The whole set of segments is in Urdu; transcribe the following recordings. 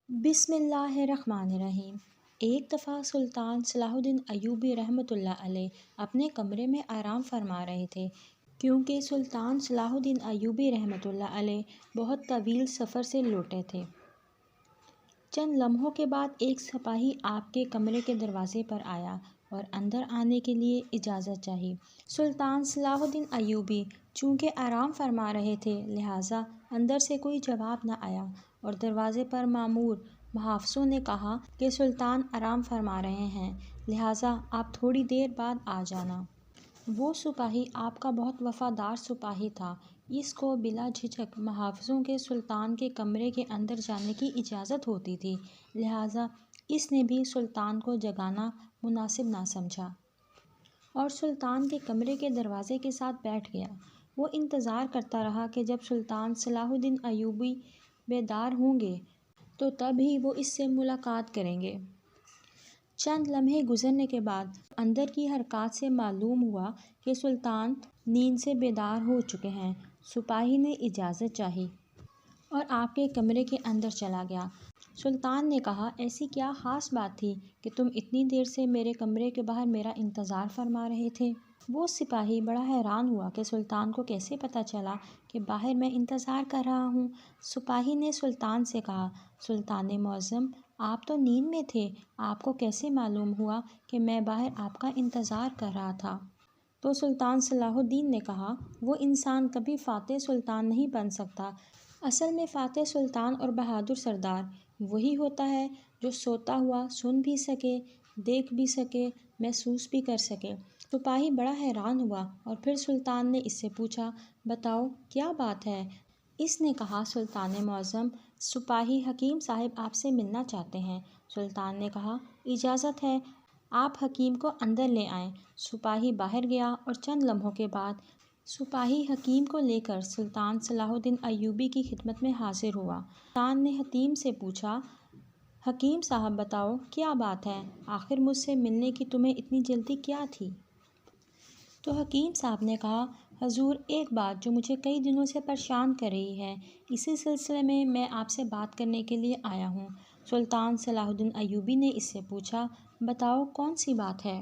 بسم اللہ الرحمن الرحیم۔ ایک دفعہ سلطان صلاح الدین ایوبی رحمۃ اللہ علیہ اپنے کمرے میں آرام فرما رہے تھے، کیونکہ سلطان صلاح الدین ایوبی رحمۃ اللہ علیہ بہت طویل سفر سے لوٹے تھے۔ چند لمحوں کے بعد ایک سپاہی آپ کے کمرے کے دروازے پر آیا اور اندر آنے کے لیے اجازت چاہی۔ سلطان صلاح الدین ایوبی چونکہ آرام فرما رہے تھے، لہٰذا اندر سے کوئی جواب نہ آیا اور دروازے پر مامور محافظوں نے کہا کہ سلطان آرام فرما رہے ہیں، لہٰذا آپ تھوڑی دیر بعد آ جانا۔ وہ سپاہی آپ کا بہت وفادار سپاہی تھا۔ اس کو بلا جھجک محافظوں کے سلطان کے کمرے کے اندر جانے کی اجازت ہوتی تھی، لہٰذا اس نے بھی سلطان کو جگانا مناسب نہ سمجھا اور سلطان کے کمرے کے دروازے کے ساتھ بیٹھ گیا۔ وہ انتظار کرتا رہا کہ جب سلطان صلاح الدین ایوبی بیدار ہوں گے تو تب ہی وہ اس سے ملاقات کریں گے۔ چند لمحے گزرنے کے بعد اندر کی حرکات سے معلوم ہوا کہ سلطان نیند سے بیدار ہو چکے ہیں۔ سپاہی نے اجازت چاہی اور آپ کے کمرے کے اندر چلا گیا۔ سلطان نے کہا، ایسی کیا خاص بات تھی کہ تم اتنی دیر سے میرے کمرے کے باہر میرا انتظار فرما رہے تھے؟ وہ سپاہی بڑا حیران ہوا کہ سلطان کو کیسے پتہ چلا کہ باہر میں انتظار کر رہا ہوں۔ سپاہی نے سلطان سے کہا، سلطان معظم، آپ تو نیند میں تھے، آپ کو کیسے معلوم ہوا کہ میں باہر آپ کا انتظار کر رہا تھا؟ تو سلطان صلاح الدین نے کہا، وہ انسان کبھی فاتح سلطان نہیں بن سکتا۔ اصل میں فاتح سلطان اور بہادر سردار وہی ہوتا ہے جو سوتا ہوا سن بھی سکے، دیکھ بھی سکے، محسوس بھی کر سکے۔ سپاہی بڑا حیران ہوا اور پھر سلطان نے اس سے پوچھا، بتاؤ کیا بات ہے؟ اس نے کہا، سلطان معظم، سپاہی حکیم صاحب آپ سے ملنا چاہتے ہیں۔ سلطان نے کہا، اجازت ہے، آپ حکیم کو اندر لے آئیں۔ سپاہی باہر گیا اور چند لمحوں کے بعد سپاہی حکیم کو لے کر سلطان صلاح الدین ایوبی کی خدمت میں حاضر ہوا۔ سلطان نے حکیم سے پوچھا، حکیم صاحب بتاؤ کیا بات ہے؟ آخر مجھ سے ملنے کی تمہیں اتنی جلدی کیا تھی؟ تو حکیم صاحب نے کہا، حضور، ایک بات جو مجھے کئی دنوں سے پریشان کر رہی ہے، اسی سلسلے میں آپ سے بات کرنے کے لیے آیا ہوں۔ سلطان صلاح الدین ایوبی نے اس سے پوچھا، بتاؤ کون سی بات ہے؟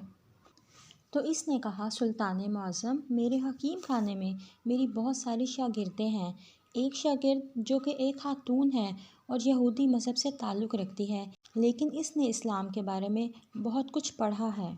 تو اس نے کہا، سلطان معظم، میرے حکیم خانے میں میری بہت ساری شاگردیں ہیں۔ ایک شاگرد جو کہ ایک خاتون ہے اور یہودی مذہب سے تعلق رکھتی ہے، لیکن اس نے اسلام کے بارے میں بہت کچھ پڑھا ہے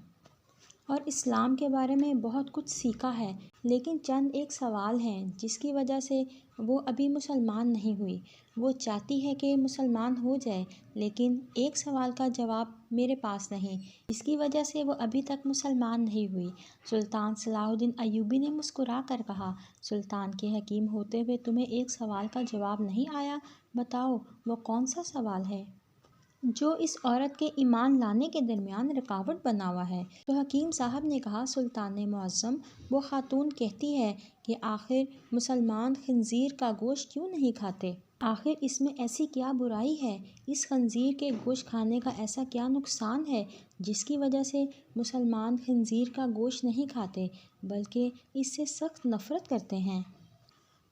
اور اسلام کے بارے میں بہت کچھ سیکھا ہے، لیکن چند ایک سوال ہیں جس کی وجہ سے وہ ابھی مسلمان نہیں ہوئی۔ وہ چاہتی ہے کہ مسلمان ہو جائے، لیکن ایک سوال کا جواب میرے پاس نہیں، اس کی وجہ سے وہ ابھی تک مسلمان نہیں ہوئی۔ سلطان صلاح الدین ایوبی نے مسکرا کر کہا، سلطان کے حکیم ہوتے ہوئے تمہیں ایک سوال کا جواب نہیں آیا؟ بتاؤ وہ کون سا سوال ہے جو اس عورت کے ایمان لانے کے درمیان رکاوٹ بنا ہوا ہے؟ تو حکیم صاحب نے کہا، سلطان معظم، وہ خاتون کہتی ہے کہ آخر مسلمان خنزیر کا گوشت کیوں نہیں کھاتے؟ آخر اس میں ایسی کیا برائی ہے؟ اس خنزیر کے گوشت کھانے کا ایسا کیا نقصان ہے جس کی وجہ سے مسلمان خنزیر کا گوشت نہیں کھاتے بلکہ اس سے سخت نفرت کرتے ہیں؟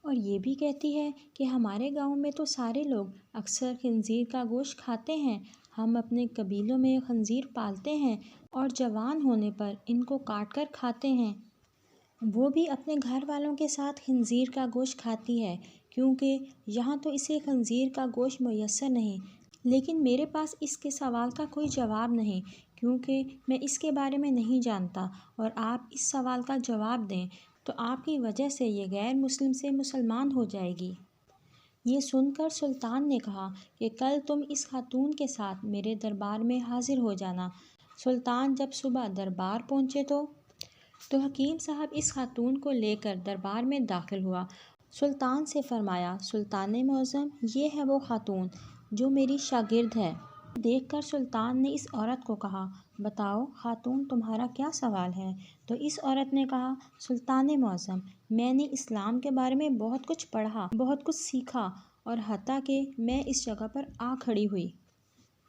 اور یہ بھی کہتی ہے کہ ہمارے گاؤں میں تو سارے لوگ اکثر خنزیر کا گوشت کھاتے ہیں، ہم اپنے قبیلوں میں خنزیر پالتے ہیں اور جوان ہونے پر ان کو کاٹ کر کھاتے ہیں۔ وہ بھی اپنے گھر والوں کے ساتھ خنزیر کا گوشت کھاتی ہے، کیونکہ یہاں تو اسے خنزیر کا گوشت میسر نہیں۔ لیکن میرے پاس اس کے سوال کا کوئی جواب نہیں، کیونکہ میں اس کے بارے میں نہیں جانتا، اور آپ اس سوال کا جواب دیں تو آپ کی وجہ سے یہ غیر مسلم سے مسلمان ہو جائے گی۔ یہ سن کر سلطان نے کہا کہ کل تم اس خاتون کے ساتھ میرے دربار میں حاضر ہو جانا۔ سلطان جب صبح دربار پہنچے تو حکیم صاحب اس خاتون کو لے کر دربار میں داخل ہوا۔ سلطان سے فرمایا، سلطان معظم، یہ ہے وہ خاتون جو میری شاگرد ہے۔ دیکھ کر سلطان نے اس عورت کو کہا، بتاؤ خاتون، تمہارا کیا سوال ہے؟ تو اس عورت نے کہا، سلطان معظم، میں نے اسلام کے بارے میں بہت کچھ پڑھا، بہت کچھ سیکھا، اور حتیٰ کہ میں اس جگہ پر آ کھڑی ہوئی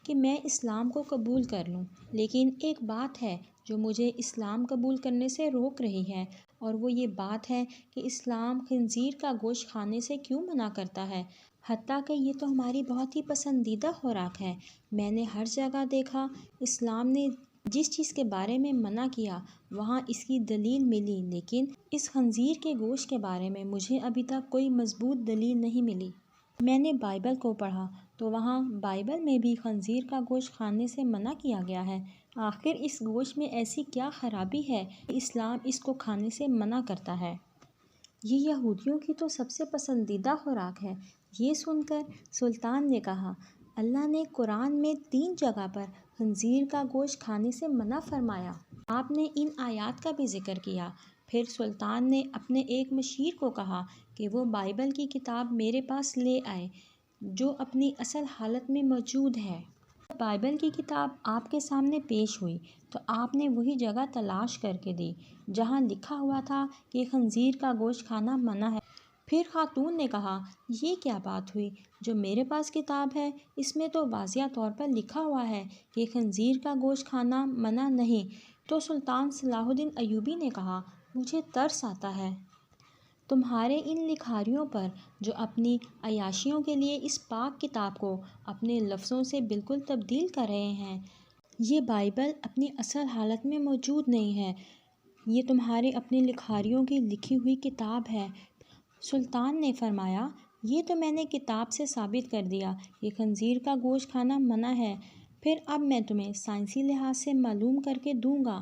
کہ میں اسلام کو قبول کر لوں، لیکن ایک بات ہے جو مجھے اسلام قبول کرنے سے روک رہی ہے، اور وہ یہ بات ہے کہ اسلام خنزیر کا گوشت کھانے سے کیوں منع کرتا ہے۔ حتیٰ کہ یہ تو ہماری بہت ہی پسندیدہ خوراک ہے۔ میں نے ہر جگہ دیکھا، اسلام نے جس چیز کے بارے میں منع کیا وہاں اس کی دلیل ملی، لیکن اس خنزیر کے گوشت کے بارے میں مجھے ابھی تک کوئی مضبوط دلیل نہیں ملی۔ میں نے بائبل کو پڑھا تو وہاں بائبل میں بھی خنزیر کا گوشت کھانے سے منع کیا گیا ہے۔ آخر اس گوشت میں ایسی کیا خرابی ہے کہ اسلام اس کو کھانے سے منع کرتا ہے؟ یہ یہودیوں کی تو سب سے پسندیدہ خوراک ہے۔ یہ سن کر سلطان نے کہا، اللہ نے قرآن میں 3 جگہ پر خنزیر کا گوشت کھانے سے منع فرمایا۔ آپ نے ان آیات کا بھی ذکر کیا۔ پھر سلطان نے اپنے ایک مشیر کو کہا کہ وہ بائبل کی کتاب میرے پاس لے آئے جو اپنی اصل حالت میں موجود ہے۔ بائبل کی کتاب آپ کے سامنے پیش ہوئی تو آپ نے وہی جگہ تلاش کر کے دی جہاں لکھا ہوا تھا کہ خنزیر کا گوشت کھانا منع ہے۔ پھر خاتون نے کہا، یہ کیا بات ہوئی؟ جو میرے پاس کتاب ہے اس میں تو واضح طور پر لکھا ہوا ہے کہ خنزیر کا گوشت کھانا منع نہیں۔ تو سلطان صلاح الدین ایوبی نے کہا، مجھے ترس آتا ہے تمہارے ان لکھاریوں پر جو اپنی عیاشیوں کے لیے اس پاک کتاب کو اپنے لفظوں سے بالکل تبدیل کر رہے ہیں۔ یہ بائبل اپنی اصل حالت میں موجود نہیں ہے، یہ تمہارے اپنے لکھاریوں کی لکھی ہوئی کتاب ہے۔ سلطان نے فرمایا، یہ تو میں نے کتاب سے ثابت کر دیا کہ خنزیر کا گوشت کھانا منع ہے، پھر اب میں تمہیں سائنسی لحاظ سے معلوم کر کے دوں گا۔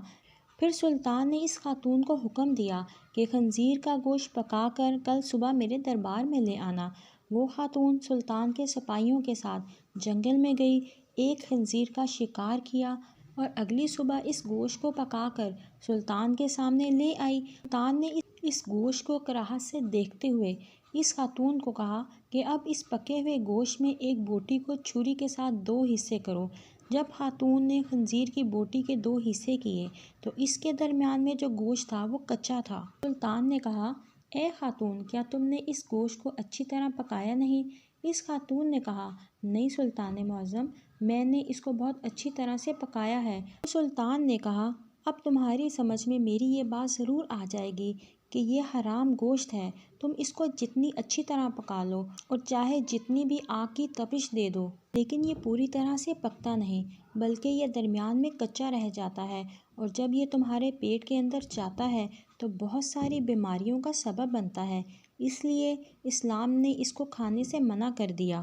پھر سلطان نے اس خاتون کو حکم دیا کہ خنزیر کا گوشت پکا کر کل صبح میرے دربار میں لے آنا۔ وہ خاتون سلطان کے سپاہیوں کے ساتھ جنگل میں گئی، ایک خنزیر کا شکار کیا اور اگلی صبح اس گوشت کو پکا کر سلطان کے سامنے لے آئی۔ سلطان نے اس گوشت کو کراہت سے دیکھتے ہوئے اس خاتون کو کہا کہ اب اس پکے ہوئے گوشت میں ایک بوٹی کو چھری کے ساتھ 2 حصے کرو۔ جب خاتون نے خنزیر کی بوٹی کے 2 حصے کیے تو اس کے درمیان میں جو گوشت تھا وہ کچا تھا۔ سلطان نے کہا، اے خاتون، کیا تم نے اس گوشت کو اچھی طرح پکایا نہیں؟ اس خاتون نے کہا، نہیں سلطان معظم، میں نے اس کو بہت اچھی طرح سے پکایا ہے۔ سلطان نے کہا، اب تمہاری سمجھ میں میری یہ بات ضرور آ جائے گی کہ یہ حرام گوشت ہے۔ تم اس کو جتنی اچھی طرح پکا لو اور چاہے جتنی بھی آگ کی تپش دے دو، لیکن یہ پوری طرح سے پکتا نہیں بلکہ یہ درمیان میں کچا رہ جاتا ہے، اور جب یہ تمہارے پیٹ کے اندر جاتا ہے تو بہت ساری بیماریوں کا سبب بنتا ہے، اس لیے اسلام نے اس کو کھانے سے منع کر دیا۔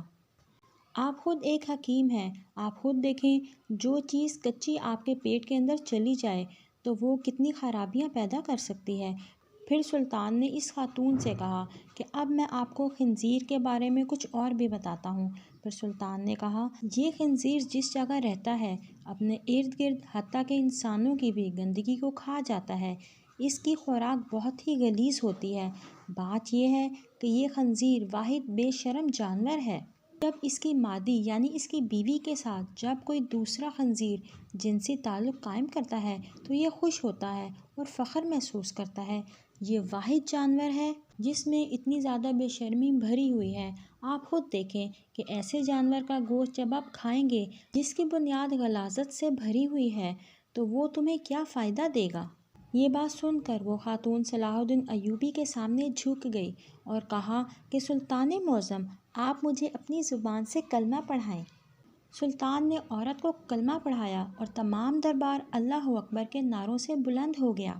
آپ خود ایک حکیم ہیں، آپ خود دیکھیں، جو چیز کچی آپ کے پیٹ کے اندر چلی جائے تو وہ کتنی خرابیاں پیدا کر سکتی ہے۔ پھر سلطان نے اس خاتون سے کہا کہ اب میں آپ کو خنزیر کے بارے میں کچھ اور بھی بتاتا ہوں۔ پھر سلطان نے کہا، یہ خنزیر جس جگہ رہتا ہے اپنے ارد گرد حتیٰ کہ انسانوں کی بھی گندگی کو کھا جاتا ہے۔ اس کی خوراک بہت ہی غلیظ ہوتی ہے۔ بات یہ ہے کہ یہ خنزیر واحد بے شرم جانور ہے۔ جب اس کی مادی یعنی اس کی بیوی کے ساتھ جب کوئی دوسرا خنزیر جنسی تعلق قائم کرتا ہے تو یہ خوش ہوتا ہے اور فخر محسوس کرتا ہے۔ یہ واحد جانور ہے جس میں اتنی زیادہ بے شرمی بھری ہوئی ہے۔ آپ خود دیکھیں کہ ایسے جانور کا گوشت جب آپ کھائیں گے جس کی بنیاد غلاظت سے بھری ہوئی ہے تو وہ تمہیں کیا فائدہ دے گا؟ یہ بات سن کر وہ خاتون صلاح الدین ایوبی کے سامنے جھک گئی اور کہا کہ سلطان معظم، آپ مجھے اپنی زبان سے کلمہ پڑھائیں۔ سلطان نے عورت کو کلمہ پڑھایا اور تمام دربار اللہ اکبر کے نعروں سے بلند ہو گیا۔